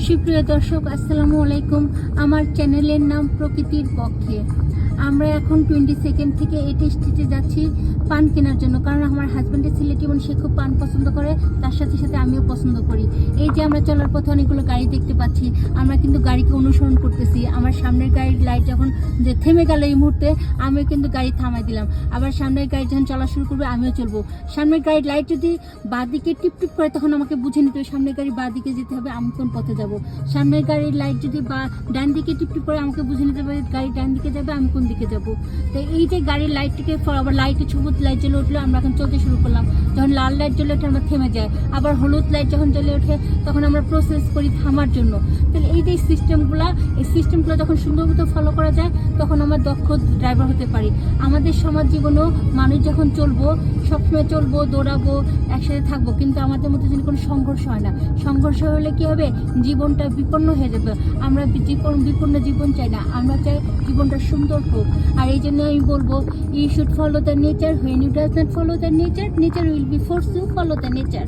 সুপ্রিয় দর্শক, আসসালামু আলাইকুম। আমার চ্যানেলের নাম প্রকৃতির পক্ষে। আমরা এখন 22 থেকে 28 স্ট্রিটে যাচ্ছি পান কেনার জন্য, কারণ আমার হাজব্যান্ডের সিলেটি এবং সে খুব পান পছন্দ করে, তার সাথে সাথে আমিও পছন্দ করি। এই যে আমরা চলার পথে অনেকগুলো গাড়ি দেখতে পাচ্ছি, আমরা কিন্তু গাড়িকে অনুসরণ করতেছি। আমার সামনের গাড়ির লাইট যখন যে থেমে গেল এই মুহূর্তে, আমিও কিন্তু গাড়ি থামাই দিলাম। আবার সামনের গাড়ি যখন চলা শুরু করবে আমিও চলবো। সামনের গাড়ির লাইট যদি বাঁ দিকে টিপ করে, তখন আমাকে বুঝে নিতে হবে সামনের গাড়ি বাঁ দিকে যেতে হবে, আমি কোন পথে যাব। সামনের গাড়ির লাইট যদি বা ডান দিকে টিপ করে, আমাকে বুঝে নিতে হবে গাড়ি ডান দিকে যাবে, আমি কোন দিকে যাব। তো এই যে গাড়ির লাইটটিকে আবার লাইটে সবুজ লাইট জ্বলে উঠলো, আমরা এখন চলতে শুরু করলাম। যখন লাল লাইট জ্বলে ওঠে আমরা থেমে যাই, আবার হলুদ লাইট যখন জ্বলে ওঠে তখন আমরা প্রসেস করি থামার জন্য। তাহলে এই যে সিস্টেমগুলো যখন সুন্দর মতো ফলো করা যায়, তখন আমরা দক্ষ ড্রাইভার হতে পারি। আমাদের সমাজ জীবনেও মানুষ যখন চলবো, সবসময় চলবো, দৌড়াবো, একসাথে থাকবো, কিন্তু আমাদের মধ্যে যদি কোনো সংঘর্ষ হয় না। সংঘর্ষ হলে কি হবে, জীবনটা বিপন্ন হয়ে যাবে। আমরা বিপন্ন জীবন চাই না, আমরা চাই জীবনটা সুন্দর হোক। আর এই জন্য আমি বলবো, you should follow the nature. When you does not follow the nature, nature will be force to follow the nature.